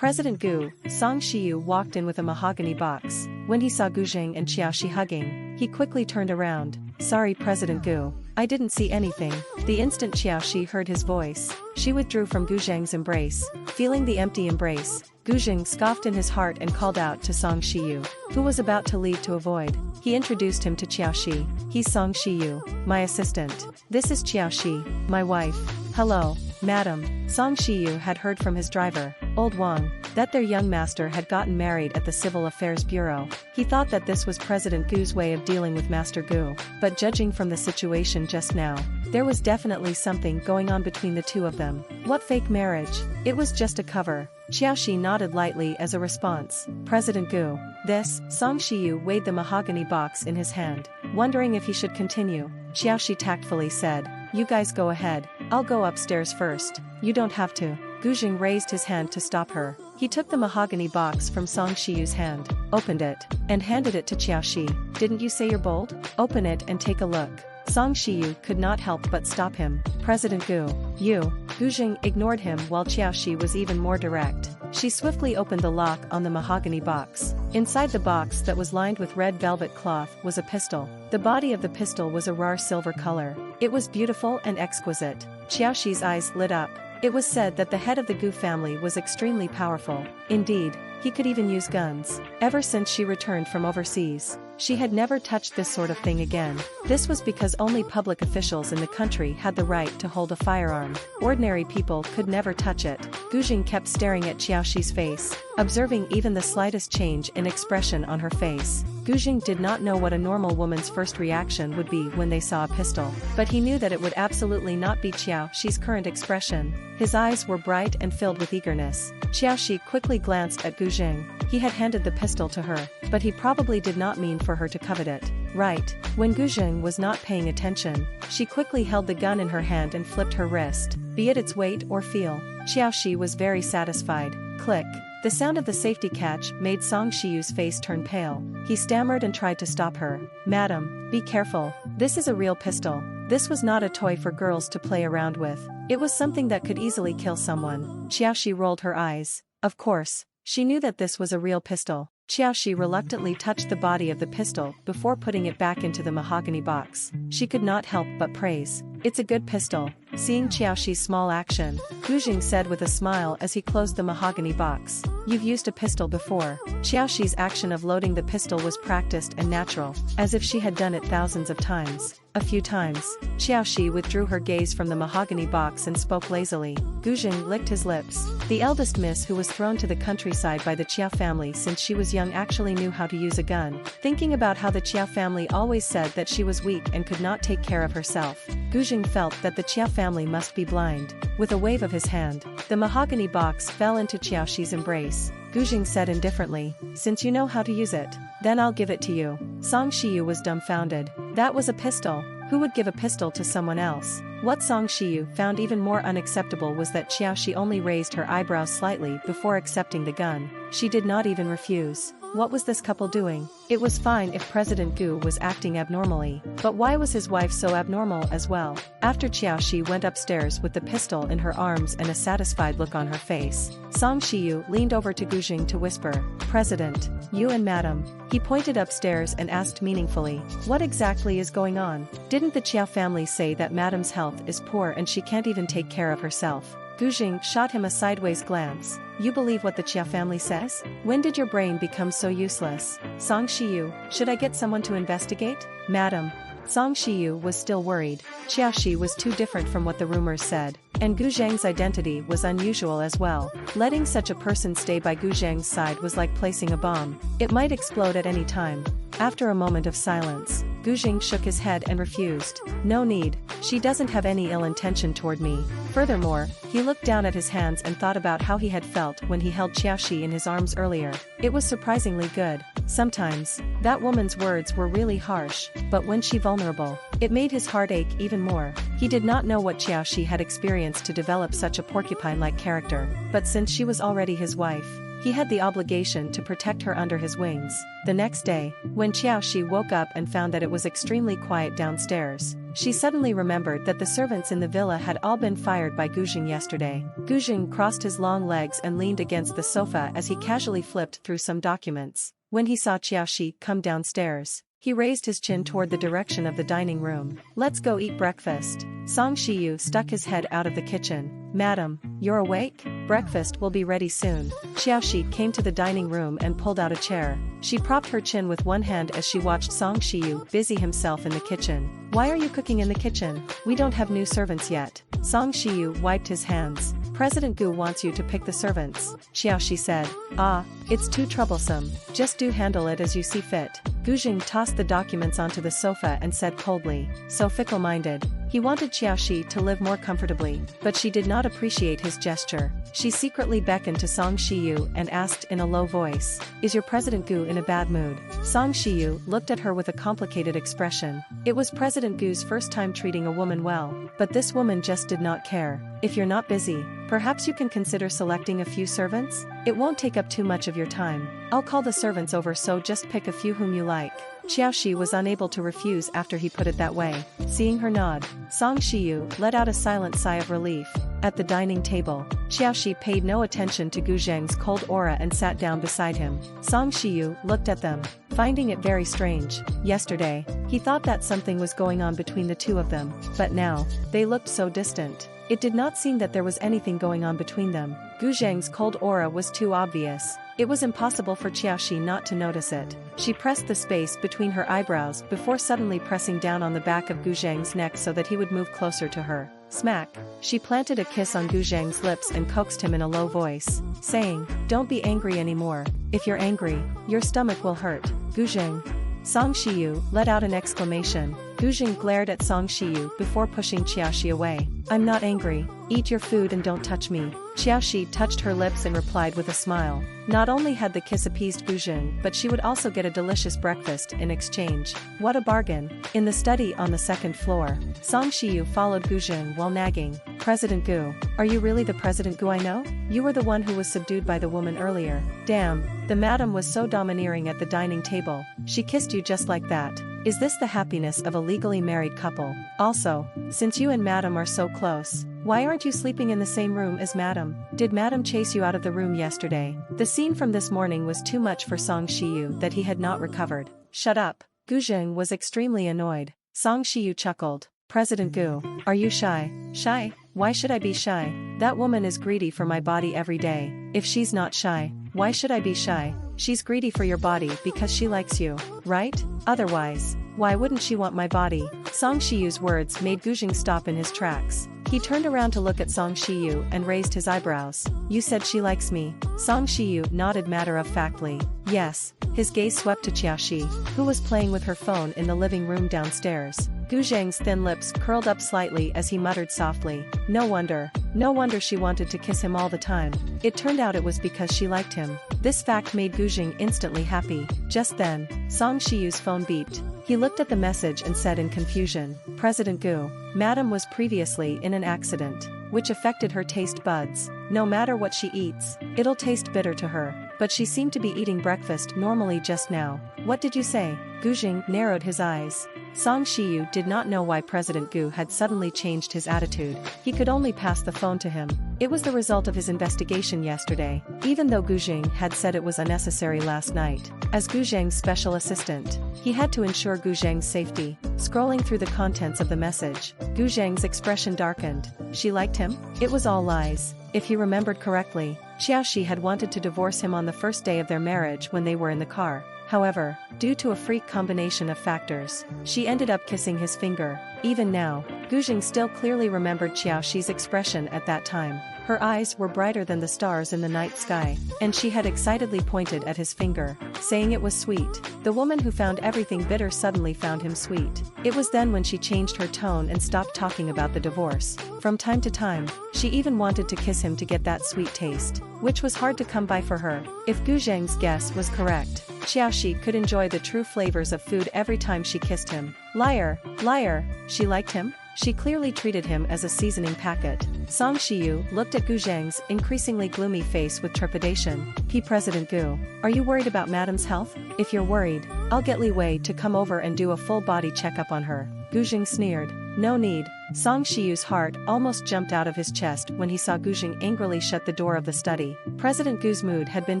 President Gu, Song Shiyu walked in with a mahogany box. When he saw Gu Zheng and Qiaoxi hugging, he quickly turned around. Sorry President Gu, I didn't see anything. The instant Qiaoxi heard his voice, she withdrew from Gu Zheng's embrace. Feeling the empty embrace, Gu Zheng scoffed in his heart and called out to Song Shiyu, who was about to leave to avoid. He introduced him to Qiaoxi. He's Song Shiyu, my assistant. This is Qiaoxi, my wife. Hello, madam. Song Shiyu had heard from his driver, Old Wang, that their young master had gotten married at the Civil Affairs Bureau. He thought that this was President Gu's way of dealing with Master Gu, but judging from the situation just now, there was definitely something going on between the two of them. What fake marriage? It was just a cover. Qiaoxi nodded lightly as a response. President Gu. This, Song Shiyu weighed the mahogany box in his hand. Wondering if he should continue, Qiaoxi tactfully said, you guys go ahead, I'll go upstairs first. You don't have to. Gu Zheng raised his hand to stop her. He took the mahogany box from Song Shiyu's hand, opened it, and handed it to Qiaoxi. Didn't you say you're bold? Open it and take a look. Song Shiyu could not help but stop him. President Gu. You. Gu Zheng ignored him while Qiaoxi was even more direct. She swiftly opened the lock on the mahogany box. Inside the box that was lined with red velvet cloth was a pistol. The body of the pistol was a rare silver color. It was beautiful and exquisite. Qiaoxi's eyes lit up. It was said that the head of the Gu family was extremely powerful. Indeed, he could even use guns. Ever since she returned from overseas, she had never touched this sort of thing again. This was because only public officials in the country had the right to hold a firearm. Ordinary people could never touch it. Gu Zheng kept staring at Qiaoxi's face, observing even the slightest change in expression on her face. Gu Zheng did not know what a normal woman's first reaction would be when they saw a pistol, but he knew that it would absolutely not be Qiaoxi's current expression. His eyes were bright and filled with eagerness. Qiaoxi quickly glanced at Gu Zheng. He had handed the pistol to her, but he probably did not mean for her to covet it. Right. When Gu Zheng was not paying attention, she quickly held the gun in her hand and flipped her wrist, be it its weight or feel. Qiaoxi was very satisfied. Click. The sound of the safety catch made Song Shiyu's face turn pale. He stammered and tried to stop her. Madam, be careful. This is a real pistol. This was not a toy for girls to play around with. It was something that could easily kill someone. Qiaoxi rolled her eyes. Of course, she knew that this was a real pistol. Qiaoxi reluctantly touched the body of the pistol before putting it back into the mahogany box. She could not help but praise. It's a good pistol. Seeing Qiaoxi's small action, Gu Zheng said with a smile as he closed the mahogany box. You've used a pistol before. Qiaoxi's action of loading the pistol was practiced and natural, as if she had done it thousands of times. A few times, Qiaoxi withdrew her gaze from the mahogany box and spoke lazily. Gu Zheng licked his lips. The eldest miss who was thrown to the countryside by the Chia family since she was young actually knew how to use a gun. Thinking about how the Chia family always said that she was weak and could not take care of herself, Gu Zheng felt that the Chia family must be blind. With a wave of his hand, the mahogany box fell into Qiaoxi's embrace. Gu Zheng said indifferently, since you know how to use it, then I'll give it to you. Song Shiyu was dumbfounded. That was a pistol. Who would give a pistol to someone else? What Song Shiyu found even more unacceptable was that Qiaoxi only raised her eyebrows slightly before accepting the gun. She did not even refuse. What was this couple doing? It was fine if President Gu was acting abnormally, but why was his wife so abnormal as well? After Qiaoxi went upstairs with the pistol in her arms and a satisfied look on her face, Song Shiyu leaned over to Gu Zheng to whisper, President, you and Madam. He pointed upstairs and asked meaningfully, what exactly is going on? Didn't the Chia family say that Madam's health is poor and she can't even take care of herself? Gu Zheng shot him a sideways glance. You believe what the Chia family says? When did your brain become so useless? Song Shiyu, should I get someone to investigate? Madam. Song Shiyu was still worried. Qiaoxi was too different from what the rumors said, and Gu Zheng's identity was unusual as well. Letting such a person stay by Gu Zheng's side was like placing a bomb. It might explode at any time. After a moment of silence, Gu Zheng shook his head and refused. No need. She doesn't have any ill intention toward me. Furthermore, he looked down at his hands and thought about how he had felt when he held Qiaoxi in his arms earlier. It was surprisingly good. Sometimes, that woman's words were really harsh, but when she vulnerable, it made his heart ache even more. He did not know what Qiaoxi had experienced to develop such a porcupine-like character, but since she was already his wife, he had the obligation to protect her under his wings. The next day, when Qiaoxi woke up and found that it was extremely quiet downstairs, she suddenly remembered that the servants in the villa had all been fired by Guzheng yesterday. Guzheng crossed his long legs and leaned against the sofa as he casually flipped through some documents. When he saw Qiaoshi come downstairs, he raised his chin toward the direction of the dining room. "Let's go eat breakfast." Song Shiyu stuck his head out of the kitchen. "Madam, you're awake? Breakfast will be ready soon." Qiaoshi came to the dining room and pulled out a chair. She propped her chin with one hand as she watched Song Shiyu busy himself in the kitchen. "Why are you cooking in the kitchen? We don't have new servants yet." Song Shiyu wiped his hands. "President Gu wants you to pick the servants," Qiaoshi said. "Ah, it's too troublesome. Just do handle it as you see fit." Guzheng tossed the documents onto the sofa and said coldly, so fickle-minded. He wanted Qiaoshi to live more comfortably, but she did not appreciate his gesture. She secretly beckoned to Song Shiyu and asked in a low voice, "Is your President Gu in a bad mood?" Song Shiyu looked at her with a complicated expression. It was President Gu's first time treating a woman well, but this woman just did not care. "If you're not busy, perhaps you can consider selecting a few servants? It won't take up too much of your time. I'll call the servants over, so just pick a few whom you like." Qiaoshi was unable to refuse after he put it that way. Seeing her nod, Song Shiyu let out a silent sigh of relief. At the dining table, Qiaoshi paid no attention to Guzheng's cold aura and sat down beside him. Song Shiyu looked at them, finding it very strange. Yesterday, he thought that something was going on between the two of them, but now, they looked so distant. It did not seem that there was anything going on between them. Guzheng's cold aura was too obvious. It was impossible for Qiaoshi not to notice it. She pressed the space between her eyebrows before suddenly pressing down on the back of Guzheng's neck so that he would move closer to her. Smack! She planted a kiss on Guzheng's lips and coaxed him in a low voice, saying, "Don't be angry anymore. If you're angry, your stomach will hurt." Guzheng. Song Shiyu let out an exclamation. Guzheng glared at Song Shiyu before pushing Qiaoshi away. "I'm not angry. Eat your food and don't touch me." Qiaoshi touched her lips and replied with a smile. Not only had the kiss appeased Guzheng, but she would also get a delicious breakfast in exchange. What a bargain. In the study on the second floor, Song Shiyu followed Guzheng while nagging, "President Gu, are you really the President Gu I know? You were the one who was subdued by the woman earlier. Damn, the madam was so domineering at the dining table. She kissed you just like that. Is this the happiness of a legally married couple? Also, since you and madam are so close, why aren't you sleeping in the same room as madam? Did madam chase you out of the room yesterday?" The scene from this morning was too much for Song Shiyu that he had not recovered. "Shut up." Guzheng was extremely annoyed. Song Shiyu chuckled. "President Gu, are you shy?" "Shy? Why should I be shy? That woman is greedy for my body every day. If she's not shy, why should I be shy? She's greedy for your body because she likes you, right? Otherwise, why wouldn't she want my body?" Song Shiyu's words made Guzheng stop in his tracks. He turned around to look at Song Shiyu and raised his eyebrows. "You said she likes me?" Song Shiyu nodded matter-of-factly. "Yes." His gaze swept to Qiaoshi, who was playing with her phone in the living room downstairs. Guzheng's thin lips curled up slightly as he muttered softly, No wonder she wanted to kiss him all the time. It turned out it was because she liked him. This fact made Guzheng instantly happy. Just then, Song Shiyu's phone beeped. He looked at the message and said in confusion, "President Gu, Madam was previously in an accident, which affected her taste buds. No matter what she eats, it'll taste bitter to her, but she seemed to be eating breakfast normally just now." "What did you say?" Guzheng narrowed his eyes. Song Shiyu did not know why President Gu had suddenly changed his attitude. He could only pass the phone to him. It was the result of his investigation yesterday, even though Guzheng had said it was unnecessary last night. As Guzheng's special assistant, he had to ensure Guzheng's safety. Scrolling through the contents of the message, Guzheng's expression darkened. She liked him? It was all lies. If he remembered correctly, Qiaoshi had wanted to divorce him on the first day of their marriage when they were in the car. However, due to a freak combination of factors, she ended up kissing his finger. Even now, Guzheng still clearly remembered Qiaoshi's expression at that time. Her eyes were brighter than the stars in the night sky, and she had excitedly pointed at his finger, saying it was sweet. The woman who found everything bitter suddenly found him sweet. It was then when she changed her tone and stopped talking about the divorce. From time to time, she even wanted to kiss him to get that sweet taste, which was hard to come by for her. If Guzheng's guess was correct, Qiaoshi could enjoy the true flavors of food every time she kissed him. Liar, liar, she liked him? She clearly treated him as a seasoning packet. Song Shiyu looked at Guzheng's increasingly gloomy face with trepidation. President Gu, are you worried about Madam's health? If you're worried, I'll get Li Wei to come over and do a full body checkup on her. Gu Jing sneered. No need. Song Shiyu's heart almost jumped out of his chest when he saw Gu Jing angrily shut the door of the study. President Gu's mood had been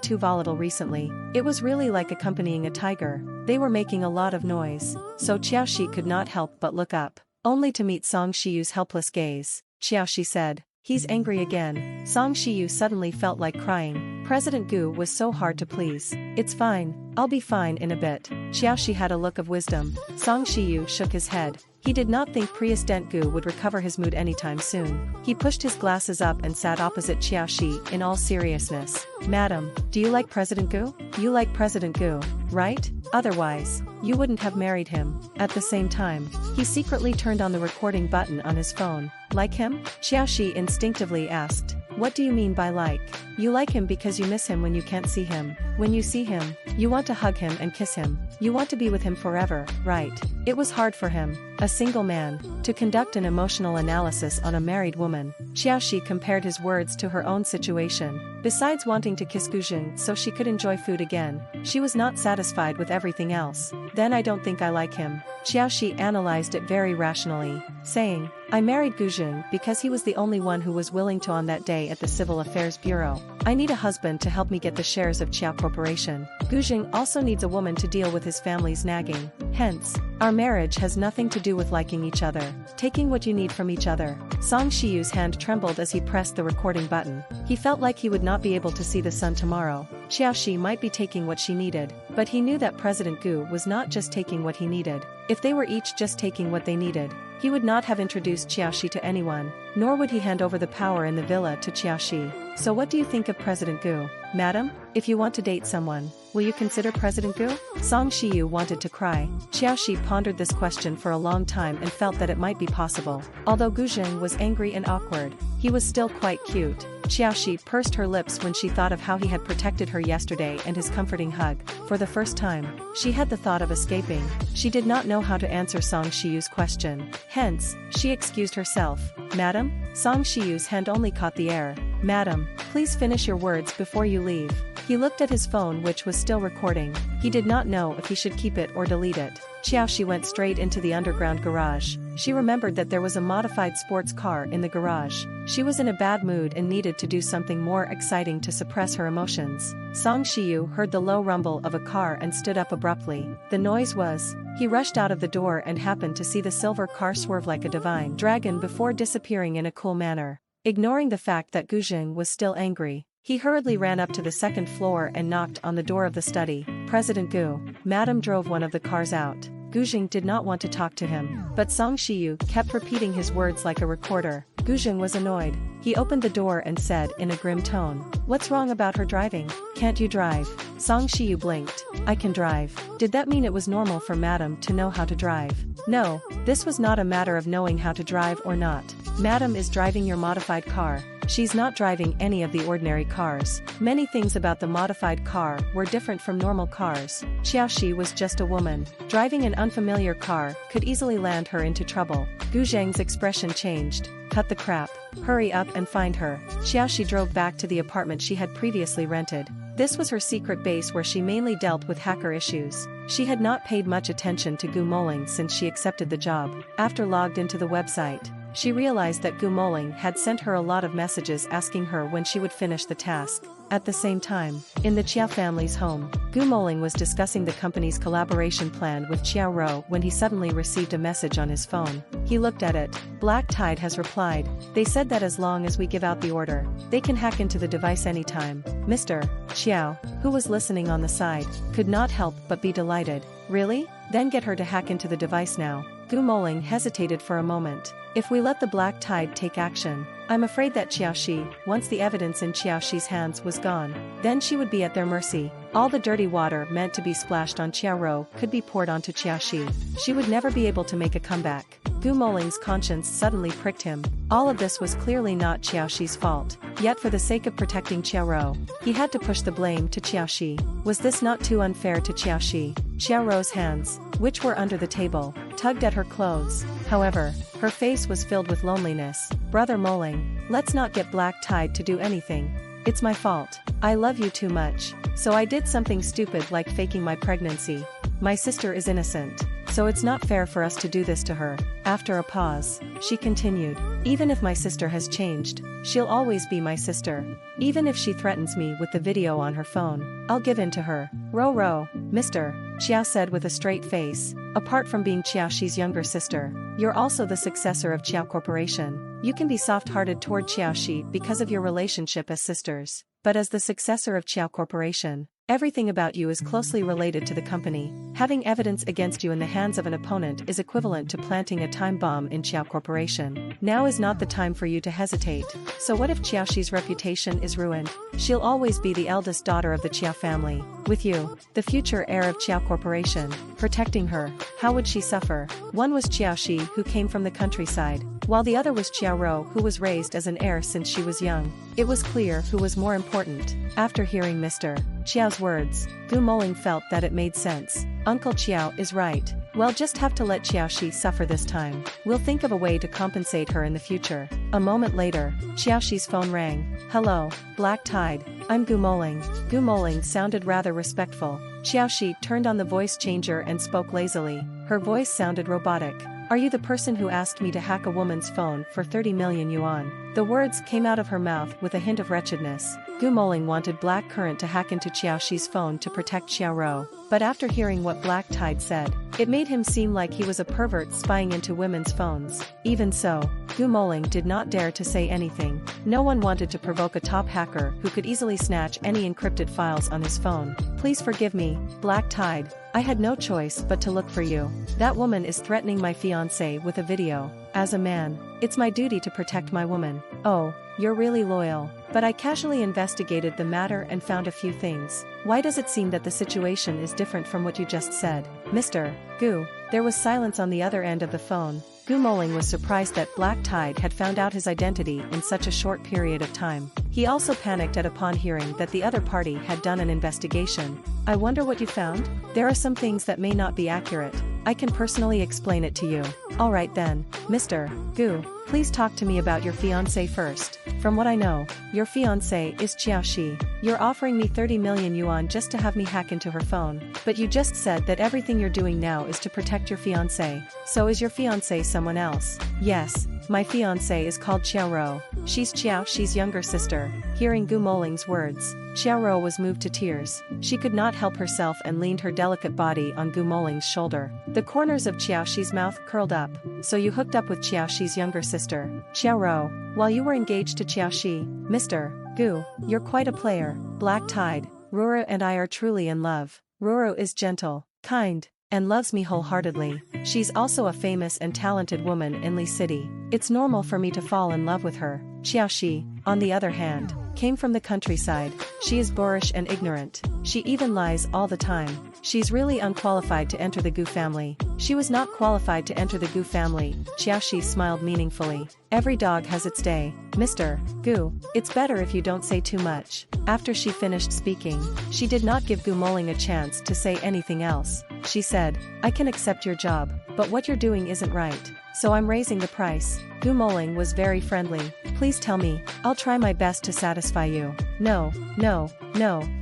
too volatile recently. It was really like accompanying a tiger. They were making a lot of noise, so Qiaoshi could not help but look up, only to meet Song Shiyu's helpless gaze. Qiaoshi said, "He's angry again." Song Shiyu suddenly felt like crying. President Gu was so hard to please. "It's fine, I'll be fine in a bit." Qiaoshi had a look of wisdom. Song Shiyu shook his head. He did not think President Gu would recover his mood anytime soon. He pushed his glasses up and sat opposite Qiaoshi in all seriousness. "Madam, do you like President Gu? You like President Gu, right? Otherwise, you wouldn't have married him." At the same time, he secretly turned on the recording button on his phone. "Like him?" Qiaoshi instinctively asked. "What do you mean by like?" "You like him because you miss him when you can't see him. When you see him, you want to hug him and kiss him. You want to be with him forever, right?" It was hard for him, a single man, to conduct an emotional analysis on a married woman. Qiaoshi compared his words to her own situation. Besides wanting to kiss Gu Jing so she could enjoy food again, she was not satisfied with everything else. "Then I don't think I like him." Qiaoshi analyzed it very rationally, saying, "I married Gu Jing because he was the only one who was willing to on that day at the Civil Affairs Bureau. I need a husband to help me get the shares of Qiao Corporation. Gu Jing also needs a woman to deal with his family's nagging. Hence, our marriage has nothing to do with liking each other, taking what you need from each other." Song Shiyu's hand trembled as he pressed the recording button. He felt like he would not be able to see the sun tomorrow. Qiaoshi might be taking what she needed, but he knew that President Gu was not just taking what he needed. If they were each just taking what they needed, he would not have introduced Qiaoshi to anyone, nor would he hand over the power in the villa to Qiaoshi. "So what do you think of President Gu, madam? If you want to date someone, will you consider President Gu?" Song Shiyu wanted to cry. Qiaoshi pondered this question for a long time and felt that it might be possible. Although Gu Jing was angry and awkward, he was still quite cute. Qiaoshi pursed her lips when she thought of how he had protected her yesterday and his comforting hug. For the first time, she had the thought of escaping. She did not know how to answer Song Shiyu's question. Hence, she excused herself. "Madam?" Song Shiyu's hand only caught the air. "Madam, please finish your words before you leave." He looked at his phone, which was still recording. He did not know if he should keep it or delete it. Qiaoshi went straight into the underground garage. She remembered that there was a modified sports car in the garage. She was in a bad mood and needed to do something more exciting to suppress her emotions. Song Shiyu heard the low rumble of a car and stood up abruptly. The noise was... He rushed out of the door and happened to see the silver car swerve like a divine dragon before disappearing in a cool manner. Ignoring the fact that Gu Jing was still angry, he hurriedly ran up to the second floor and knocked on the door of the study. "President Gu." Madam drove one of the cars out. Gu Jing did not want to talk to him, but Song Shiyu kept repeating his words like a recorder. Gu Jing was annoyed. He opened the door and said in a grim tone, "What's wrong about her driving? Can't you drive?" Song Shiyu blinked. "I can drive." Did that mean it was normal for Madam to know how to drive? No, this was not a matter of knowing how to drive or not. Madam is driving your modified car. She's not driving any of the ordinary cars. Many things about the modified car were different from normal cars. Qiaoshi was just a woman. Driving an unfamiliar car could easily land her into trouble. Gu Zheng's expression changed. "Cut the crap. Hurry up and find her." Qiaoshi drove back to the apartment she had previously rented. This was her secret base where she mainly dealt with hacker issues. She had not paid much attention to Gu Moling since she accepted the job. After logged into the website, she realized that Gu Moling had sent her a lot of messages asking her when she would finish the task. At the same time, in the Chiao family's home, Gu Moling was discussing the company's collaboration plan with Chiao Ro when he suddenly received a message on his phone. He looked at it. Black Tide has replied. "They said that as long as we give out the order, they can hack into the device anytime." Mr. Chiao, who was listening on the side, could not help but be delighted. "Really? Then get her to hack into the device now." Gu Moling hesitated for a moment. "If we let the Black Tide take action, I'm afraid that Qiaoshi, once the evidence in Qiaoshi's hands was gone, then she would be at their mercy. All the dirty water meant to be splashed on Qiaoro could be poured onto Qiaoshi. She would never be able to make a comeback." Gu Moling's conscience suddenly pricked him. All of this was clearly not Qiaoshi's fault. Yet for the sake of protecting Qiaoro, he had to push the blame to Qiaoshi. Was this not too unfair to Qiaoshi? Qiaoro's hands, which were under the table, tugged at her clothes. However, her face was filled with loneliness. "Brother Moling, let's not get Black Tide to do anything. It's my fault. I love you too much. So I did something stupid like faking my pregnancy. My sister is innocent." so it's not fair for us to do this to her. After a pause, she continued, even if my sister has changed, she'll always be my sister. Even if she threatens me with the video on her phone, I'll give in to her. Ro, Mr. Xiao said with a straight face, apart from being Xiaoxi's younger sister, you're also the successor of Qiao Corporation. You can be soft-hearted toward Xiaoxi because of your relationship as sisters, but as the successor of Qiao Corporation, everything about you is closely related to the company. Having evidence against you in the hands of an opponent is equivalent to planting a time bomb in Qiao Corporation. Now is not the time for you to hesitate. So what if Xiaoxi's reputation is ruined? She'll always be the eldest daughter of the Qiao family. With you, the future heir of Qiao Corporation, protecting her, how would she suffer? One was Xiaoxi, who came from the countryside, while the other was Xiaoro, who was raised as an heir since she was young. It was clear who was more important. After hearing Mr. Qiao's words, Gu Moling felt that it made sense. Uncle Qiao is right. We'll just have to let Xiaoxi suffer this time. We'll think of a way to compensate her in the future. A moment later, Xiaoxi's phone rang. Hello, Black Tide. I'm Gu Moling. Gu Moling sounded rather respectful. Xiaoxi turned on the voice changer and spoke lazily. Her voice sounded robotic. Are you the person who asked me to hack a woman's phone for 30 million yuan? The words came out of her mouth with a hint of wretchedness. Gu Moling wanted Black Current to hack into Xiaoxi's phone to protect Xiaoro, but after hearing what Black Tide said, it made him seem like he was a pervert spying into women's phones. Even so, Gu Moling did not dare to say anything. No one wanted to provoke a top hacker who could easily snatch any encrypted files on his phone. Please forgive me, Black Tide. I had no choice but to look for you. That woman is threatening my fiancé with a video. As a man, it's my duty to protect my woman. Oh, you're really loyal. But I casually investigated the matter and found a few things. Why does it seem that the situation is different from what you just said? Mr. Gu. There was silence on the other end of the phone. Gu Moling was surprised that Black Tide had found out his identity in such a short period of time. He also panicked upon hearing that the other party had done an investigation. I wonder what you found? There are some things that may not be accurate. I can personally explain it to you. Alright then, Mr. Gu, please talk to me about your fiancé first. From what I know, your fiancé is Xiaoxi. You're offering me 30 million yuan just to have me hack into her phone. But you just said that everything you're doing now is to protect your fiancé. So is your fiancé someone else? Yes, my fiancé is called Xiaoro. She's Xiaoxi's younger sister. Hearing Gu Moling's words, Xiaoro was moved to tears. She could not help herself and leaned her delicate body on Gu Moling's shoulder. The corners of Xiaoxi's mouth curled up. So you hooked up with Xiaoxi's younger sister, Xiaoro, while you were engaged to Xiaoxi. Mr. Gu, you're quite a player. Black Tide, Ruru and I are truly in love. Ruru is gentle, kind, and loves me wholeheartedly. She's also a famous and talented woman in Li City. It's normal for me to fall in love with her. Xiaoxi, on the other hand, came from the countryside. She is boorish and ignorant. She even lies all the time. She's really unqualified to enter the Gu family. She was not qualified to enter the Gu family. Xiaoxi smiled meaningfully. Every dog has its day. Mr. Gu, it's better if you don't say too much. After she finished speaking, she did not give Gu Moling a chance to say anything else. She said, I can accept your job, but what you're doing isn't right. So I'm raising the price. Gu Moling was very friendly. Please tell me, I'll try my best to satisfy you. No,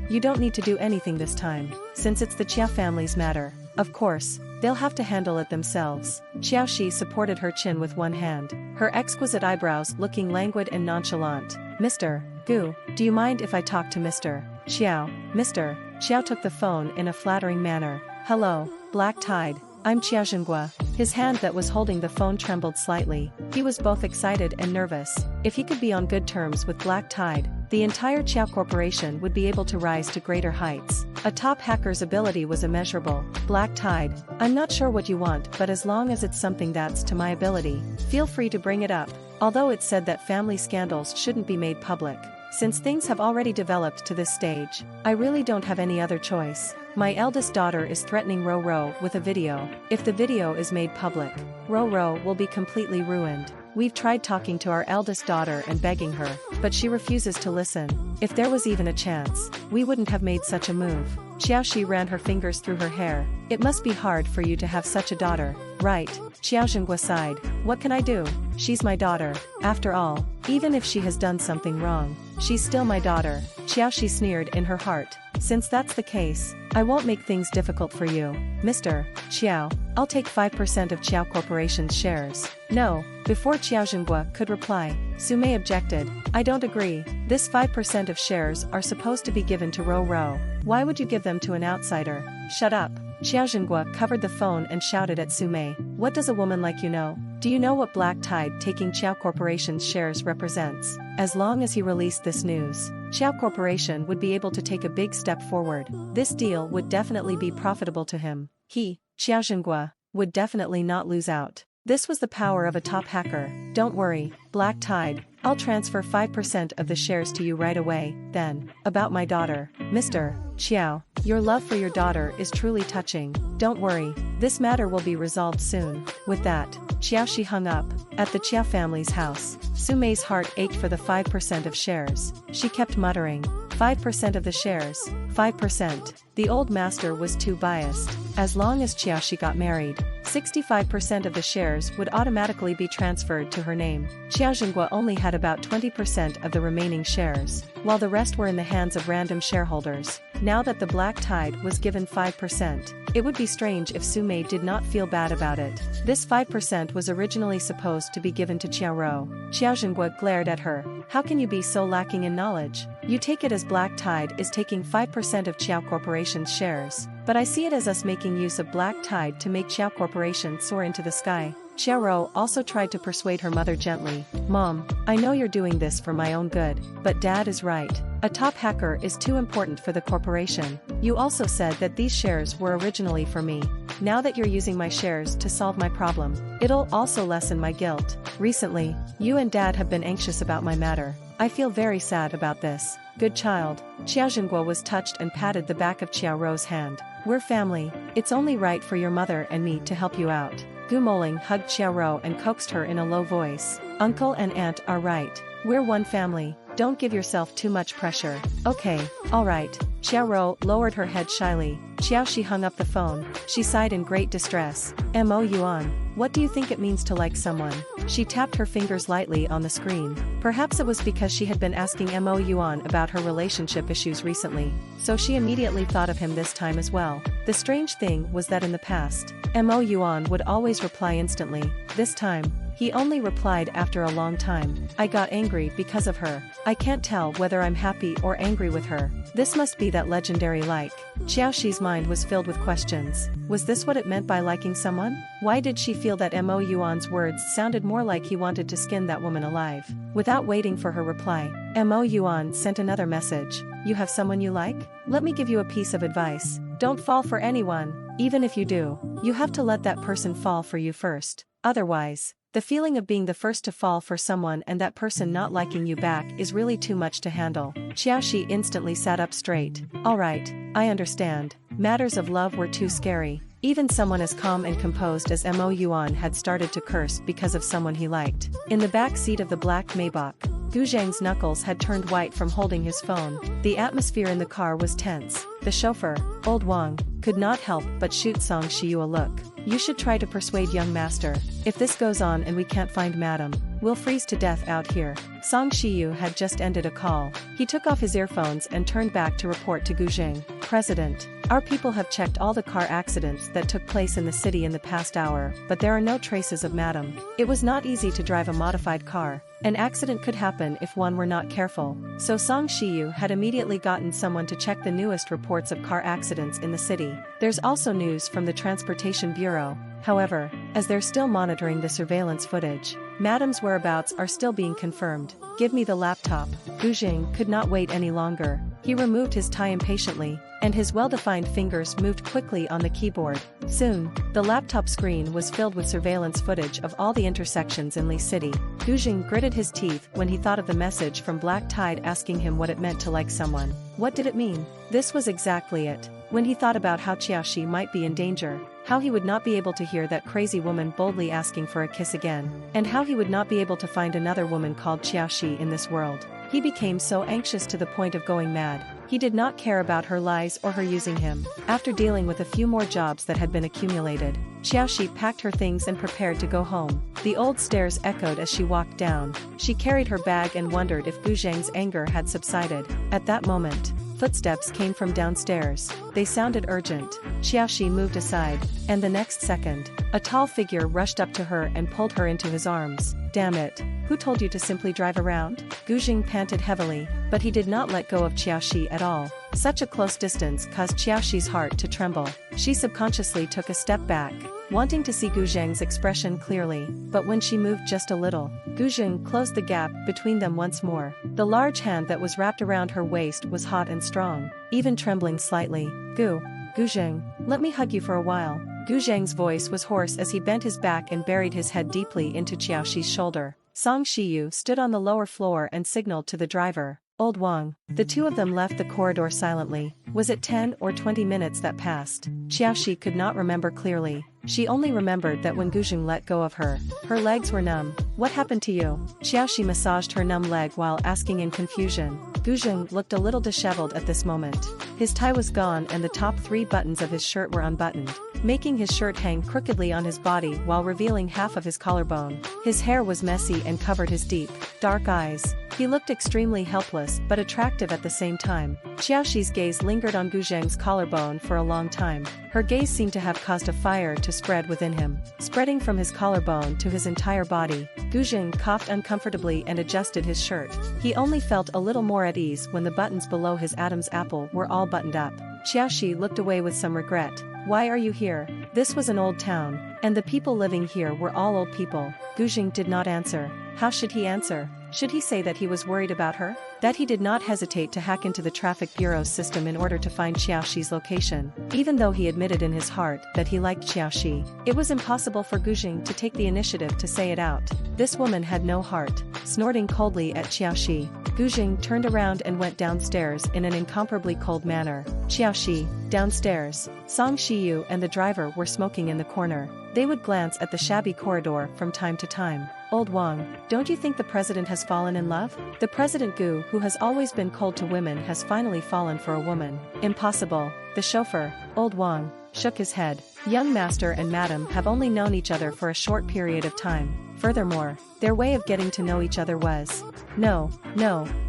you don't need to do anything this time, since it's the Chia family's matter. Of course, they'll have to handle it themselves. Xiaoxi supported her chin with one hand, her exquisite eyebrows looking languid and nonchalant. Mr. Gu, do you mind if I talk to Mr. Xiao? Mr. Xiao took the phone in a flattering manner. Hello, Black Tide. I'm Xia Zhenghua. His hand that was holding the phone trembled slightly. He was both excited and nervous. If he could be on good terms with Black Tide, the entire Qiao Corporation would be able to rise to greater heights. A top hacker's ability was immeasurable. Black Tide, I'm not sure what you want, but as long as it's something that's to my ability, feel free to bring it up. Although it's said that family scandals shouldn't be made public, since things have already developed to this stage, I really don't have any other choice. My eldest daughter is threatening Roro with a video. If the video is made public, Roro will be completely ruined. We've tried talking to our eldest daughter and begging her, but she refuses to listen. If there was even a chance, we wouldn't have made such a move. Xiaoxi ran her fingers through her hair. It must be hard for you to have such a daughter, right? Xiao Zhenghua sighed. What can I do? She's my daughter. After all, even if she has done something wrong, she's still my daughter. Xiaoxi sneered in her heart. Since that's the case, I won't make things difficult for you, Mr. Qiao. I'll take 5% of Qiao Corporation's shares. No, before Qiao Zhenghua could reply, Sumei objected. I don't agree. This 5% of shares are supposed to be given to Ro Ro. Why would you give them to an outsider? Shut up. Qiao Zhenghua covered the phone and shouted at Sumei. What does a woman like you know? Do you know what Black Tide taking Qiao Corporation's shares represents? As long as he released this news, Qiao Corporation would be able to take a big step forward. This deal would definitely be profitable to him. He, Qiao Zhenghua, would definitely not lose out. This was the power of a top hacker. Don't worry, Black Tide, I'll transfer 5% of the shares to you right away. Then, about my daughter, Mr. Qiao, your love for your daughter is truly touching. Don't worry, this matter will be resolved soon. With that, Qiaoshi hung up. At the Qiao family's house, Sumei's heart ached for the 5% of shares. She kept muttering, 5% of the shares, 5%. The old master was too biased. As long as Qiaoshi got married, 65% of the shares would automatically be transferred to her name. Qiao Zhenghua only had about 20% of the remaining shares, while the rest were in the hands of random shareholders. Now that the Black Tide was given 5%, it would be strange if Sumei did not feel bad about it. This 5% was originally supposed to be given to Qiao Ro. Qiao Zhenghua glared at her. How can you be so lacking in knowledge? You take it as Black Tide is taking 5% of Qiao Corporation's shares, but I see it as us making use of Black Tide to make Qiao Corporation soar into the sky. Qiao Ro also tried to persuade her mother gently. Mom, I know you're doing this for my own good, but Dad is right. A top hacker is too important for the corporation. You also said that these shares were originally for me. Now that you're using my shares to solve my problem, it'll also lessen my guilt. Recently, you and Dad have been anxious about my matter. I feel very sad about this. Good child. Qiao Zhenghua was touched and patted the back of Qiao Ro's hand. We're family. It's only right for your mother and me to help you out. Gu Moling hugged Qiao Ro and coaxed her in a low voice. Uncle and aunt are right. We're one family. Don't give yourself too much pressure. Okay, alright. Qiao Ro lowered her head shyly. Qiaoshi hung up the phone. She sighed in great distress. Mo Yuan, what do you think it means to like someone? She tapped her fingers lightly on the screen. Perhaps it was because she had been asking Mo Yuan about her relationship issues recently, so she immediately thought of him this time as well. The strange thing was that in the past, Mo Yuan would always reply instantly. This time, he only replied after a long time. I got angry because of her. I can't tell whether I'm happy or angry with her. This must be that legendary like. Qiaoshi's mind was filled with questions. Was this what it meant by liking someone? Why did she feel that Mo Yuan's words sounded more like he wanted to skin that woman alive? Without waiting for her reply, Mo Yuan sent another message. You have someone you like? Let me give you a piece of advice. Don't fall for anyone. Even if you do, you have to let that person fall for you first. Otherwise, the feeling of being the first to fall for someone and that person not liking you back is really too much to handle. Qiaoshi instantly sat up straight. Alright, I understand. Matters of love were too scary. Even someone as calm and composed as Mo Yuan had started to curse because of someone he liked. In the back seat of the black Maybach, Gu Zhang's knuckles had turned white from holding his phone. The atmosphere in the car was tense. The chauffeur, Old Wang, could not help but shoot Song Shiyu a look. You should try to persuade young master. If this goes on and we can't find madam, we'll freeze to death out here. Song Shiyu had just ended a call. He took off his earphones and turned back to report to Gu Zhang. President, our people have checked all the car accidents that took place in the city in the past hour, but there are no traces of madam. It was not easy to drive a modified car. An accident could happen if one were not careful. So Song Shiyu had immediately gotten someone to check the newest reports of car accidents in the city. There's also news from the Transportation Bureau. However, as they're still monitoring the surveillance footage, madam's whereabouts are still being confirmed. Give me the laptop. Gu Zhang could not wait any longer. He removed his tie impatiently, and his well-defined fingers moved quickly on the keyboard. Soon, the laptop screen was filled with surveillance footage of all the intersections in Li City. Gu Zhang gritted his teeth when he thought of the message from Black Tide asking him what it meant to like someone. What did it mean? This was exactly it. When he thought about how Qiaoshi might be in danger, how he would not be able to hear that crazy woman boldly asking for a kiss again, and how he would not be able to find another woman called Qiaoshi in this world, he became so anxious to the point of going mad. He did not care about her lies or her using him. After dealing with a few more jobs that had been accumulated, Qiaoshi packed her things and prepared to go home. The old stairs echoed as she walked down. She carried her bag and wondered if Gu Zhang's anger had subsided. At that moment, Footsteps came from downstairs. They sounded urgent. Xiaoxi moved aside, and the next second, a tall figure rushed up to her and pulled her into his arms. Damn it, who told you to simply drive around? Gu Jing panted heavily, but he did not let go of Xiaoxi at all. Such a close distance caused Xiaoxi's heart to tremble. She subconsciously took a step back, wanting to see Gu Jing's expression clearly, but when she moved just a little, Gu Jing closed the gap between them once more. The large hand that was wrapped around her waist was hot and strong, even trembling slightly. Gu Jing, let me hug you for a while. Gu Jing's voice was hoarse as he bent his back and buried his head deeply into Xiaoxi's shoulder. Song Shiyu stood on the lower floor and signaled to the driver, Old Wang. The two of them left the corridor silently. Was it 10 or 20 minutes that passed? Xiaoxi could not remember clearly. She only remembered that when Gu Jing let go of her, her legs were numb. What happened to you? Xiaoxi massaged her numb leg while asking in confusion. Gu Jing looked a little disheveled at this moment. His tie was gone and the top 3 buttons of his shirt were unbuttoned, making his shirt hang crookedly on his body while revealing half of his collarbone. His hair was messy and covered his deep, dark eyes. He looked extremely helpless but attractive at the same time. Xiaoxi's gaze lingered on Gu Jing's collarbone for a long time. Her gaze seemed to have caused a fire to spread within him, spreading from his collarbone to his entire body. Gu Jing coughed uncomfortably and adjusted his shirt. He only felt a little more at ease when the buttons below his Adam's apple were all buttoned up. Xiaoxi looked away with some regret. Why are you here? This was an old town, and the people living here were all old people. Gu Jing did not answer. How should he answer? Should he say that he was worried about her? That he did not hesitate to hack into the traffic bureau's system in order to find Xiaoxi's location, even though he admitted in his heart that he liked Xiaoxi. It was impossible for Gu Jing to take the initiative to say it out. This woman had no heart. Snorting coldly at Xiaoxi, Gu Jing turned around and went downstairs in an incomparably cold manner. Xiaoxi, downstairs. Song Shiyu and the driver were smoking in the corner. They would glance at the shabby corridor from time to time. Old Wang, don't you think the president has fallen in love? The President Gu, who has always been cold to women, has finally fallen for a woman. Impossible. The chauffeur, Old Wang, shook his head. Young master and madam have only known each other for a short period of time. Furthermore, their way of getting to know each other was... No.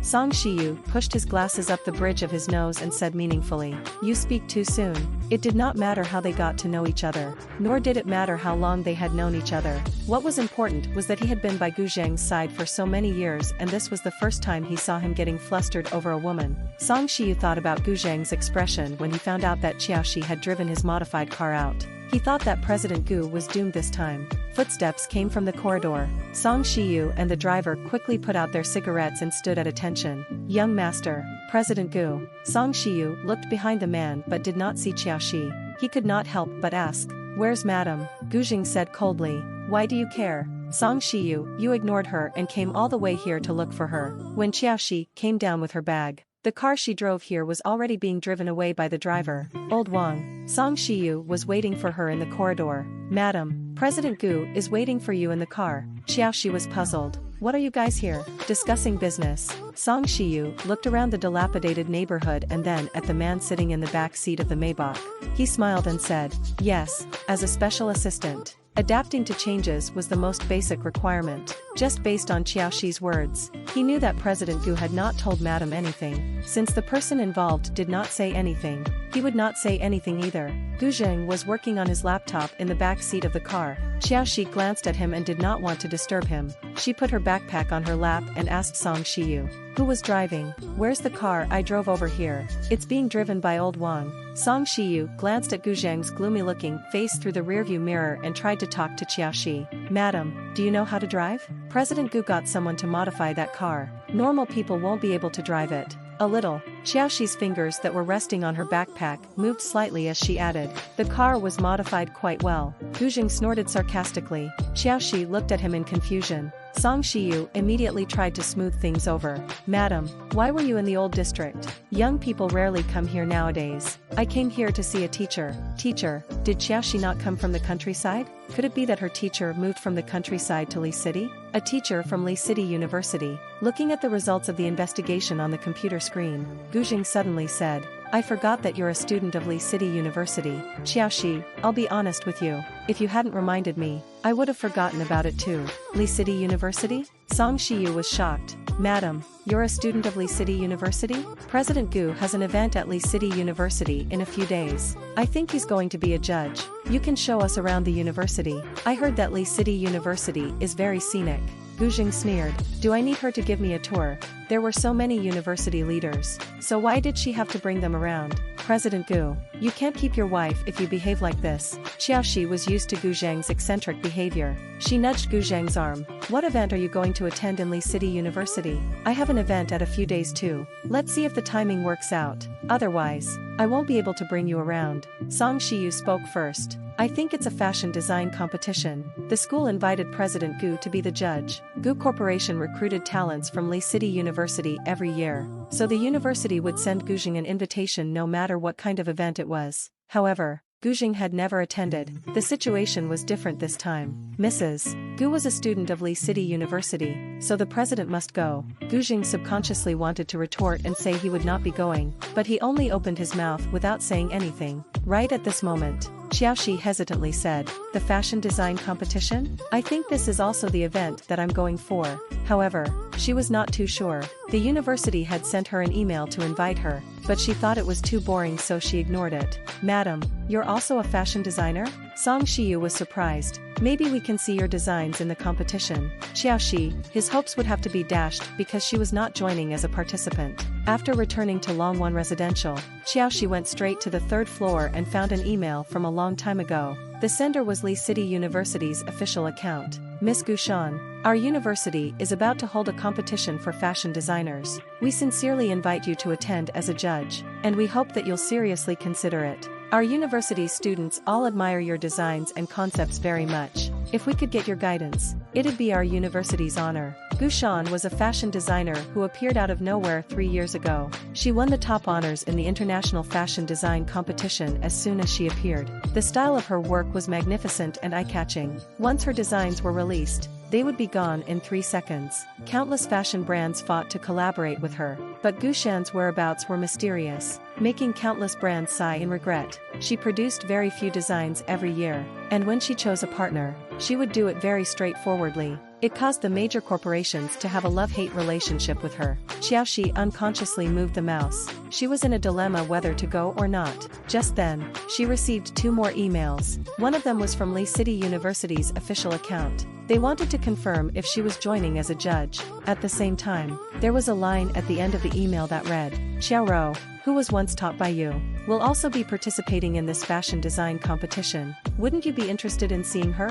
Song Shiyu pushed his glasses up the bridge of his nose and said meaningfully, you speak too soon. It did not matter how they got to know each other, nor did it matter how long they had known each other. What was important was that he had been by Gu Jing's side for so many years, and this was the first time he saw him getting flustered over a woman. Song Shiyu thought about Gu Jing's expression when he found out that Xiaoxi had driven his modified car out. He thought that President Gu was doomed this time. Footsteps came from the corridor. Song Shiyu and the driver quickly put out their cigarettes and stood at attention. Young master, President Gu. Song Shiyu looked behind the man but did not see Xiaoxi. He could not help but ask, where's madam? Gu Jing said coldly, why do you care? Song Shiyu, you ignored her and came all the way here to look for her. When Xiaoxi came down with her bag, the car she drove here was already being driven away by the driver, Old Wang. Song Shiyu was waiting for her in the corridor. Madam, President Gu is waiting for you in the car. Xiaoxi was puzzled. What are you guys here? Discussing business. Song Shiyu looked around the dilapidated neighborhood and then at the man sitting in the back seat of the Maybach. He smiled and said, yes, as a special assistant. Adapting to changes was the most basic requirement. Just based on Xiaoxi's words, he knew that President Gu had not told Madam anything. Since the person involved did not say anything, he would not say anything either. Gu Jing was working on his laptop in the back seat of the car. Xiaoxi glanced at him and did not want to disturb him. She put her backpack on her lap and asked Song Shiyu, who was driving? Where's the car I drove over here? It's being driven by Old Wang. Song Shiyu glanced at Gu Jing's gloomy-looking face through the rearview mirror and tried to talk to Xiaoxi. Madam, do you know how to drive? President Gu got someone to modify that car. Normal people won't be able to drive it. A little. Xiaoxi's fingers that were resting on her backpack moved slightly as she added, the car was modified quite well. Gu Jing snorted sarcastically. Xiaoxi looked at him in confusion. Song Shiyu immediately tried to smooth things over. Madam, why were you in the old district? Young people rarely come here nowadays. I came here to see a teacher. Teacher, did Xiaoxi not come from the countryside? Could it be that her teacher moved from the countryside to Li City? A teacher from Li City University. Looking at the results of the investigation on the computer screen, Gu Jing suddenly said, I forgot that you're a student of Lee City University. Xiaoxi, I'll be honest with you. If you hadn't reminded me, I would have forgotten about it too. Lee City University? Song Shiyu was shocked. Madam, you're a student of Lee City University? President Gu has an event at Lee City University in a few days. I think he's going to be a judge. You can show us around the university. I heard that Lee City University is very scenic. Gu Jing sneered. Do I need her to give me a tour? There were so many university leaders. So why did she have to bring them around? President Gu, you can't keep your wife if you behave like this. Xiaoxi was used to Gu Zheng's eccentric behavior. She nudged Gu Zheng's arm. What event are you going to attend in Lee City University? I have an event at a few days too. Let's see if the timing works out. Otherwise, I won't be able to bring you around. Song Shiyu spoke first. I think it's a fashion design competition. The school invited President Gu to be the judge. Gu Corporation recruited talents from Lee City University every year, so the university would send Gu Jing an invitation no matter what kind of event it was. However, Gu Jing had never attended. The situation was different this time. Mrs. Gu was a student of Lee City University, so the president must go. Gu Jing subconsciously wanted to retort and say he would not be going, but he only opened his mouth without saying anything. Right at this moment, Xiaoxi hesitantly said, the fashion design competition? I think this is also the event that I'm going for. However, she was not too sure. The university had sent her an email to invite her, but she thought it was too boring so she ignored it. Madam, you're also a fashion designer? Song Shiyu was surprised. Maybe we can see your designs in the competition. Xiaoxi, his hopes would have to be dashed because she was not joining as a participant. After returning to Longwon Residential, Xiaoxi went straight to the third floor and found an email from a long time ago. The sender was Lee City University's official account. Miss Gushan, our university is about to hold a competition for fashion designers. We sincerely invite you to attend as a judge, and we hope that you'll seriously consider it. Our university students all admire your designs and concepts very much. If we could get your guidance, it'd be our university's honor. Gushan was a fashion designer who appeared out of nowhere 3 years ago. She won the top honors in the international fashion design competition as soon as she appeared. The style of her work was magnificent and eye-catching. Once her designs were released, they would be gone in 3 seconds. Countless fashion brands fought to collaborate with her, but Gushan's whereabouts were mysterious, making countless brands sigh in regret. She produced very few designs every year, and when she chose a partner, she would do it very straightforwardly. It caused the major corporations to have a love-hate relationship with her. Xiaoxi unconsciously moved the mouse. She was in a dilemma whether to go or not. Just then, she received 2 more emails. One of them was from Lee City University's official account. They wanted to confirm if she was joining as a judge. At the same time, there was a line at the end of the email that read, Xiaoro, who was once taught by you, will also be participating in this fashion design competition. Wouldn't you be interested in seeing her?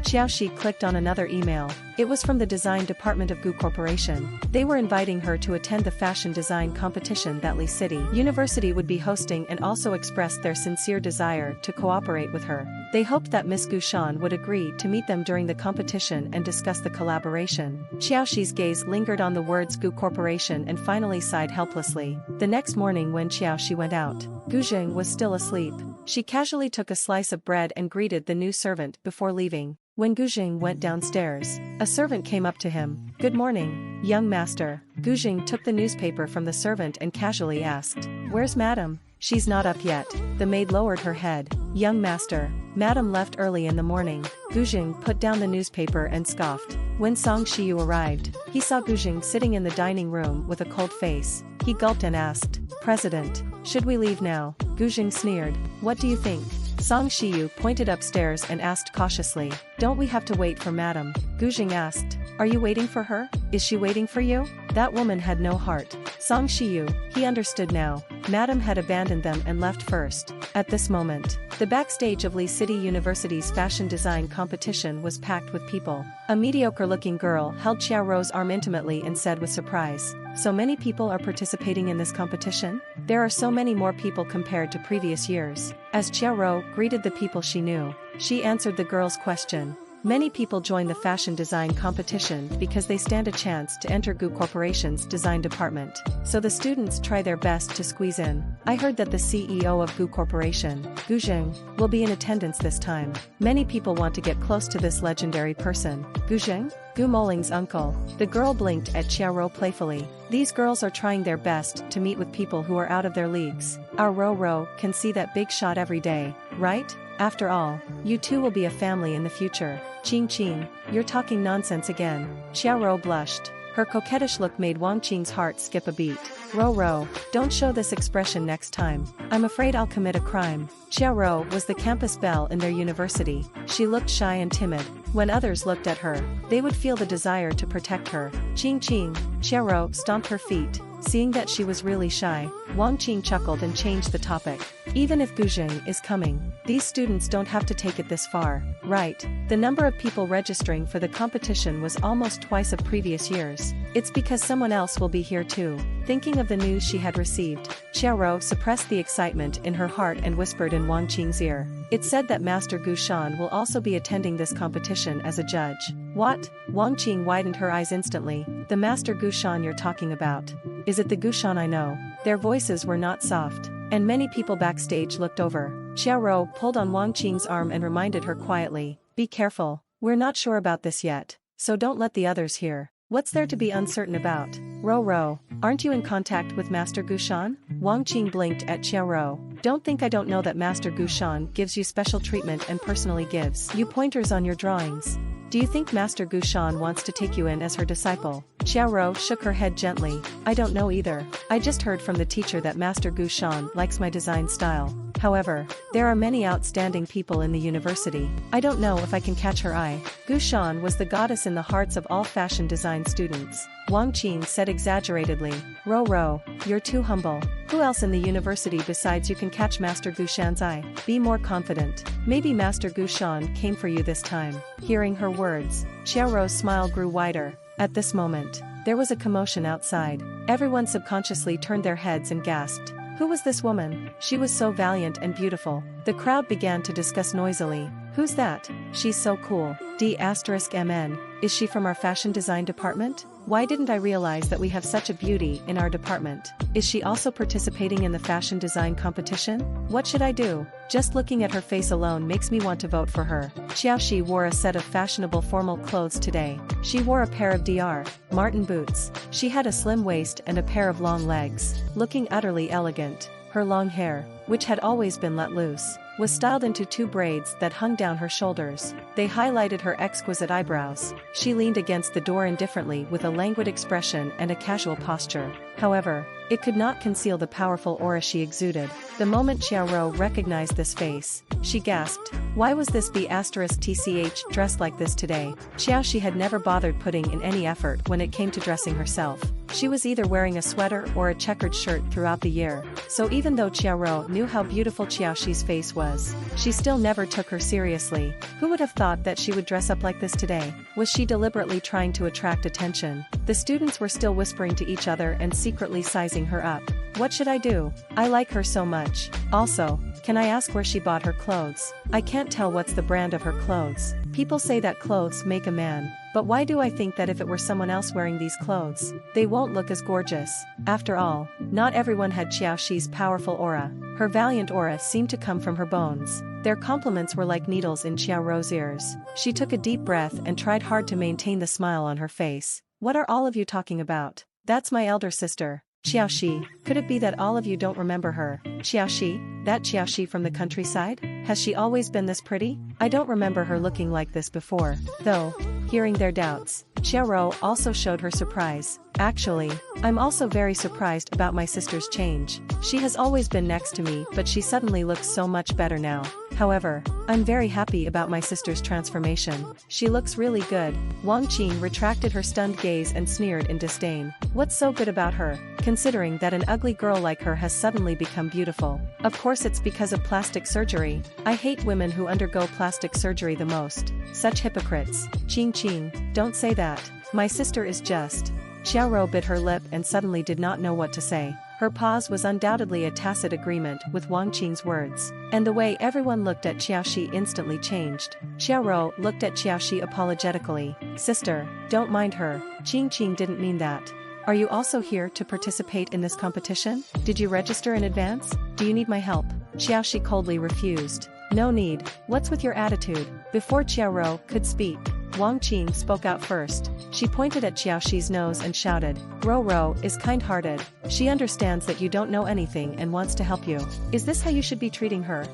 Xiaoxi clicked on another email. It was from the design department of Gu Corporation. They were inviting her to attend the fashion design competition that Lee City University would be hosting and also expressed their sincere desire to cooperate with her. They hoped that Miss Gushan would agree to meet them during the competition and discuss the collaboration. Xiaoxi's gaze lingered on the words Gu Corporation and finally sighed helplessly. The next morning when Xiaoxi went out, Gu Jing was still asleep. She casually took a slice of bread and greeted the new servant before leaving. When Gu Jing went downstairs, a servant came up to him. Good morning, young master. Gu Jing took the newspaper from the servant and casually asked, Where's madam? She's not up yet. The maid lowered her head. Young master, madam left early in the morning. Gu Jing put down the newspaper and scoffed. When Song Shiyu arrived, he saw Gu Jing sitting in the dining room with a cold face. He gulped and asked, President, should we leave now? Gu Jing sneered. What do you think? Song Shiyu pointed upstairs and asked cautiously, Don't we have to wait for madam? Gu Jing asked, Are you waiting for her? Is she waiting for you? That woman had no heart. Song Shiyu, he understood now. Madam had abandoned them and left first. At this moment, the backstage of Lee City University's fashion design competition was packed with people. A mediocre-looking girl held Xiaoro's arm intimately and said with surprise, So many people are participating in this competition? There are so many more people compared to previous years. As Xiaoro greeted the people she knew, she answered the girl's question. Many people join the fashion design competition because they stand a chance to enter GU Corporation's design department. So the students try their best to squeeze in. I heard that the CEO of GU Corporation, Gu Zheng, will be in attendance this time. Many people want to get close to this legendary person. Gu Zheng? Gu Moling's uncle. The girl blinked at Xiaoro playfully. These girls are trying their best to meet with people who are out of their leagues. Our Ro can see that big shot every day, right? After all, you two will be a family in the future. Qing, you're talking nonsense again. Xiaoro blushed. Her coquettish look made Wang Qing's heart skip a beat. Ro, don't show this expression next time. I'm afraid I'll commit a crime. Xiaoro was the campus belle in their university. She looked shy and timid. When others looked at her, they would feel the desire to protect her. Qing, Xiaoro stomped her feet. Seeing that she was really shy, Wang Qing chuckled and changed the topic. Even if Gu Zheng is coming, these students don't have to take it this far, right? The number of people registering for the competition was almost twice of previous years. It's because someone else will be here too. Thinking of the news she had received, Xiaoro suppressed the excitement in her heart and whispered in Wang Qing's ear. It's said that Master Gu Shan will also be attending this competition as a judge. What? Wang Qing widened her eyes instantly. The Master Gu Shan you're talking about. Is it the Gu Shan I know? Their voices were not soft, and many people backstage looked over. Xiaoro pulled on Wang Qing's arm and reminded her quietly, be careful, we're not sure about this yet, so don't let the others hear. What's there to be uncertain about? Ro, aren't you in contact with Master Gu Shan? Wang Qing blinked at Xiaoro. Don't think I don't know that Master Gu Shan gives you special treatment and personally gives you pointers on your drawings. Do you think Master Gu Shan wants to take you in as her disciple? Xiaoro shook her head gently. I don't know either. I just heard from the teacher that Master Gu Shan likes my design style. However, there are many outstanding people in the university. I don't know if I can catch her eye. Gu Shan was the goddess in the hearts of all fashion design students. Wang Qing said exaggeratedly. Ro, you're too humble. Who else in the university besides you can catch Master Gu Shan's eye? Be more confident. Maybe Master Gu Shan came for you this time. Hearing her words, Xiaoro's smile grew wider. At this moment, there was a commotion outside. Everyone subconsciously turned their heads and gasped. Who was this woman? She was so valiant and beautiful. The crowd began to discuss noisily. Who's that? She's so cool. D*MN. Is she from our fashion design department? Why didn't I realize that we have such a beauty in our department? Is she also participating in the fashion design competition? What should I do? Just looking at her face alone makes me want to vote for her. Xiaoxi wore a set of fashionable formal clothes today. She wore a pair of Dr. Martin boots. She had a slim waist and a pair of long legs, looking utterly elegant. Her long hair, which had always been let loose, was styled into 2 braids that hung down her shoulders. They highlighted her exquisite eyebrows. She leaned against the door indifferently with a languid expression and a casual posture. However, it could not conceal the powerful aura she exuded. The moment Xiaoro recognized this face, she gasped. Why was this B*TCH dressed like this today? Xiaoxi had never bothered putting in any effort when it came to dressing herself. She was either wearing a sweater or a checkered shirt throughout the year. So even though Xiaoro knew how beautiful Xiaoxi's face was, she still never took her seriously. Who would have thought that she would dress up like this today? Was she deliberately trying to attract attention? The students were still whispering to each other and secretly sizing her up. What should I do? I like her so much. Also, can I ask where she bought her clothes? I can't tell what's the brand of her clothes. People say that clothes make a man, but why do I think that if it were someone else wearing these clothes, they won't look as gorgeous? After all, not everyone had Xiaoxi's powerful aura. Her valiant aura seemed to come from her bones. Their compliments were like needles in Xiaoro's ears. She took a deep breath and tried hard to maintain the smile on her face. What are all of you talking about? That's my elder sister, Xiaoxi. Could it be that all of you don't remember her? Xiaoxi? That Xiaoxi from the countryside? Has she always been this pretty? I don't remember her looking like this before, though. Hearing their doubts, Xiaoro also showed her surprise. Actually, I'm also very surprised about my sister's change. She has always been next to me, but she suddenly looks so much better now. However, I'm very happy about my sister's transformation. She looks really good. Wang Qing retracted her stunned gaze and sneered in disdain. What's so good about her, considering that an ugly girl like her has suddenly become beautiful? Of course it's because of plastic surgery. I hate women who undergo plastic surgery the most. Such hypocrites. Qing, don't say that. My sister is just... Xiaoro bit her lip and suddenly did not know what to say. Her pause was undoubtedly a tacit agreement with Wang Qing's words, and the way everyone looked at Qiaoxi instantly changed. Xiaorou looked at Qiaoxi apologetically. Sister, don't mind her, Qing didn't mean that. Are you also here to participate in this competition? Did you register in advance? Do you need my help? Qiaoxi coldly refused. No need, what's with your attitude? Before Xiaorou could speak, Wang Qing spoke out first. She pointed at Qiaoxi's nose and shouted, Ro is kind-hearted. She understands that you don't know anything and wants to help you. Is this how you should be treating her?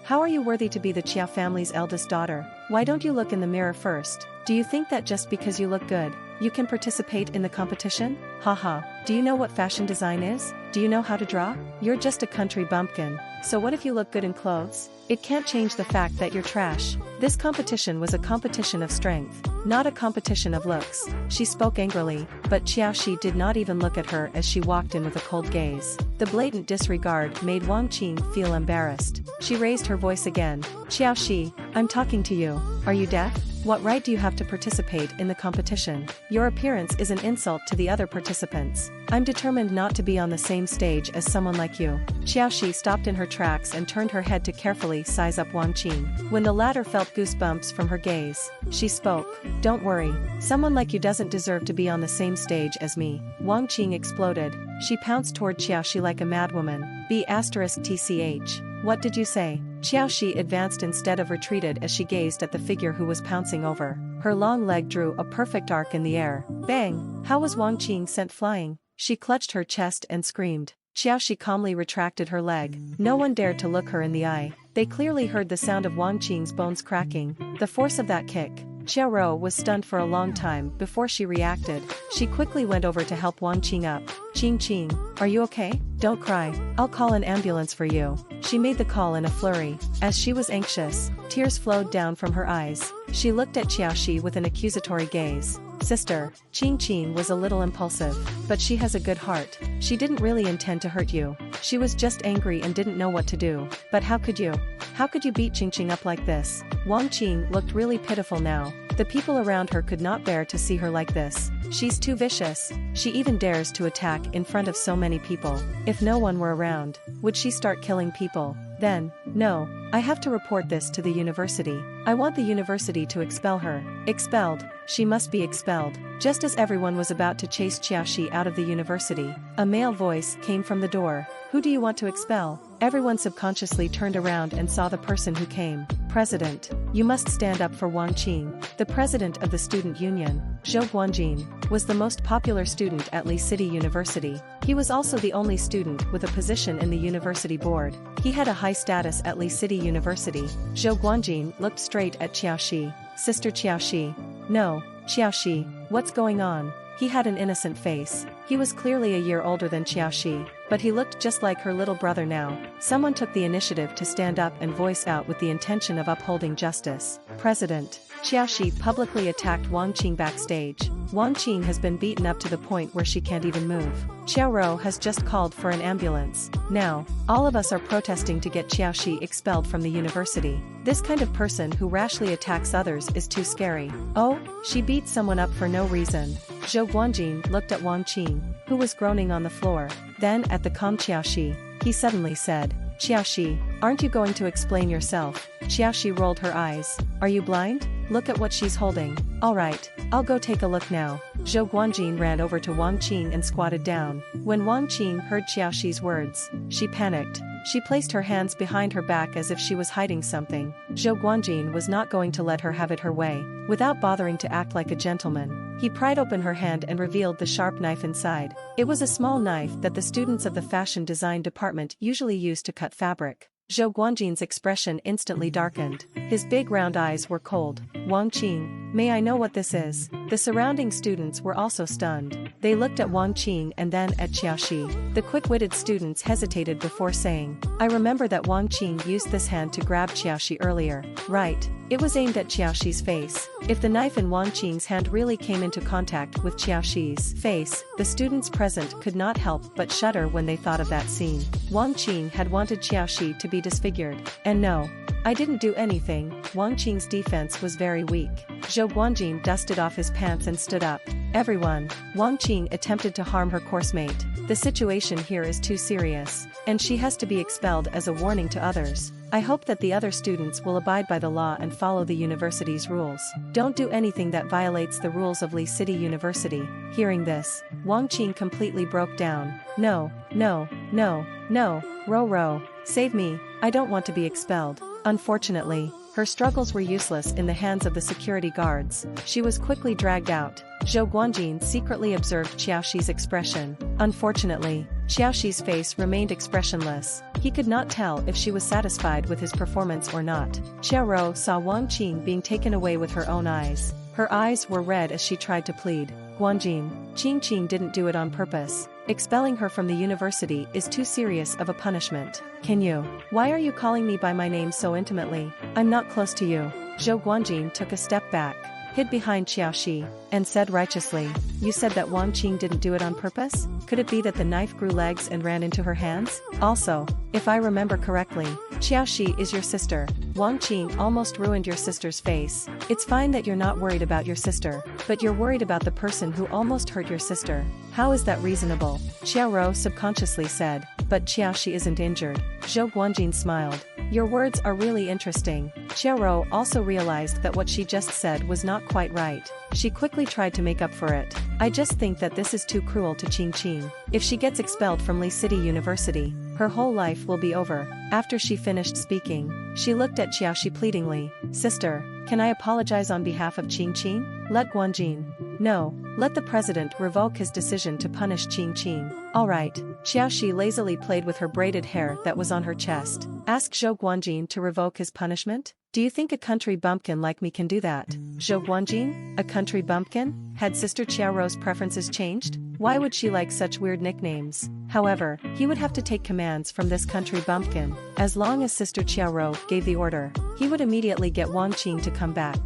How are you worthy to be the Qiao family's eldest daughter? Why don't you look in the mirror first? Do you think that just because you look good, you can participate in the competition? Haha, do you know what fashion design is? Do you know how to draw? You're just a country bumpkin, so what if you look good in clothes? It can't change the fact that you're trash. This competition was a competition of strength, not a competition of looks. She spoke angrily, but Qiaoxi did not even look at her as she walked in with a cold gaze. The blatant disregard made Wang Qing feel embarrassed. She raised her voice again. Qiaoxi, I'm talking to you. Are you deaf? What right do you have to participate in the competition? Your appearance is an insult to the other participants. I'm determined not to be on the same stage as someone like you. Qiaoxi stopped in her tracks and turned her head to carefully size up Wang Qing. When the latter felt goosebumps from her gaze, she spoke. Don't worry, someone like you doesn't deserve to be on the same stage as me. Wang Qing exploded. She pounced toward Qiaoxi like a madwoman. B***tch. What did you say? Qiaoxi advanced instead of retreated as she gazed at the figure who was pouncing over. Her long leg drew a perfect arc in the air. Bang! How was Wang Qing sent flying? She clutched her chest and screamed. Qiaoxi calmly retracted her leg. No one dared to look her in the eye. They clearly heard the sound of Wang Qing's bones cracking. The force of that kick. Xiaorou was stunned for a long time before she reacted. She quickly went over to help Wang Qing up. Qing, are you okay? Don't cry, I'll call an ambulance for you. She made the call in a flurry. As she was anxious, tears flowed down from her eyes. She looked at Qiaoxi with an accusatory gaze. Sister, Qing was a little impulsive, but she has a good heart. She didn't really intend to hurt you. She was just angry and didn't know what to do. But how could you? How could you beat Qing up like this? Wang Qing looked really pitiful now. The people around her could not bear to see her like this. She's too vicious. She even dares to attack in front of so many people. If no one were around, would she start killing people? Then, no, I have to report this to the university. I want the university to expel her. Expelled. She must be expelled. Just as everyone was about to chase Qiaoxi out of the university, a male voice came from the door. Who do you want to expel? Everyone subconsciously turned around and saw the person who came. President, you must stand up for Wang Qing. The president of the student union, Zhou Guanjin, was the most popular student at Li City University. He was also the only student with a position in the university board. He had a high status at Li City University. Zhou Guanjin looked straight at Qiaoxi. Sister Qiaoxi. No, Qiaoxi, what's going on? He had an innocent face. He was clearly a year older than Qiaoxi, but he looked just like her little brother now. Someone took the initiative to stand up and voice out with the intention of upholding justice. President, Qiaoxi publicly attacked Wang Qing backstage. Wang Qing has been beaten up to the point where she can't even move. Xiaorou has just called for an ambulance. Now, all of us are protesting to get Qiaoxi expelled from the university. This kind of person who rashly attacks others is too scary. Oh, she beat someone up for no reason. Zhou Guanjin looked at Wang Qing, who was groaning on the floor. Then at the calm Qiaoxi, he suddenly said, Qiaoxi, aren't you going to explain yourself? Qiaoxi rolled her eyes. Are you blind? Look at what she's holding. Alright, I'll go take a look now. Zhou Guanjin ran over to Wang Qing and squatted down. When Wang Qing heard Qiaoxi's words, she panicked. She placed her hands behind her back as if she was hiding something. Zhou Guanjin was not going to let her have it her way. Without bothering to act like a gentleman, he pried open her hand and revealed the sharp knife inside. It was a small knife that the students of the fashion design department usually use to cut fabric. Zhou Guanjin's expression instantly darkened. His big round eyes were cold. Wang Qing, may I know what this is? The surrounding students were also stunned. They looked at Wang Qing and then at Qiaoxi. The quick-witted students hesitated before saying, I remember that Wang Qing used this hand to grab Qiaoxi earlier. Right. It was aimed at Qiaoxi's face. If the knife in Wang Qing's hand really came into contact with Qiaoxi's face, the students present could not help but shudder when they thought of that scene. Wang Qing had wanted Qiaoxi to be disfigured. And no, I didn't do anything. Wang Qing's defense was very weak. Zhou Guanjin dusted off his pants and stood up. Everyone, Wang Qing attempted to harm her course mate. The situation here is too serious, and she has to be expelled as a warning to others. I hope that the other students will abide by the law and follow the university's rules. Don't do anything that violates the rules of Lee City University." Hearing this, Wang Qing completely broke down. No, no, no, no, Ro, save me, I don't want to be expelled. Unfortunately, her struggles were useless in the hands of the security guards. She was quickly dragged out. Zhou Guanjin secretly observed Qiaoxi's expression. Unfortunately, Qiaoxi's face remained expressionless. He could not tell if she was satisfied with his performance or not. Qiaoro saw Wang Qing being taken away with her own eyes. Her eyes were red as she tried to plead. "Guanjin, Qing didn't do it on purpose. Expelling her from the university is too serious of a punishment. Can you? Why are you calling me by my name so intimately? I'm not close to you." Zhou Guanjin took a step back, hid behind Qiaoxi, and said righteously, "You said that Wang Qing didn't do it on purpose? Could it be that the knife grew legs and ran into her hands? Also, if I remember correctly, Qiaoxi is your sister. Wang Qing almost ruined your sister's face. It's fine that you're not worried about your sister, but you're worried about the person who almost hurt your sister. How is that reasonable?" Qiaoro subconsciously said, "But Qiaoxi isn't injured." Zhou Guanjin smiled. "Your words are really interesting." Qiaoro also realized that what she just said was not quite right. She quickly tried to make up for it. "I just think that this is too cruel to Qing. If she gets expelled from Lee City University, her whole life will be over." After she finished speaking, she looked at Qiaoxi pleadingly. "Sister, can I apologize on behalf of Qing? Let Guanjin." "No, let the president revoke his decision to punish Qing. Alright." Qiaoxi lazily played with her braided hair that was on her chest. "Ask Zhou Guanjin to revoke his punishment? Do you think a country bumpkin like me can do that?" Zhou Guanjin, a country bumpkin? Had Sister Qiaoro's preferences changed? Why would she like such weird nicknames? However, he would have to take commands from this country bumpkin. As long as Sister Qiaoro gave the order, he would immediately get Wang Qing to come back.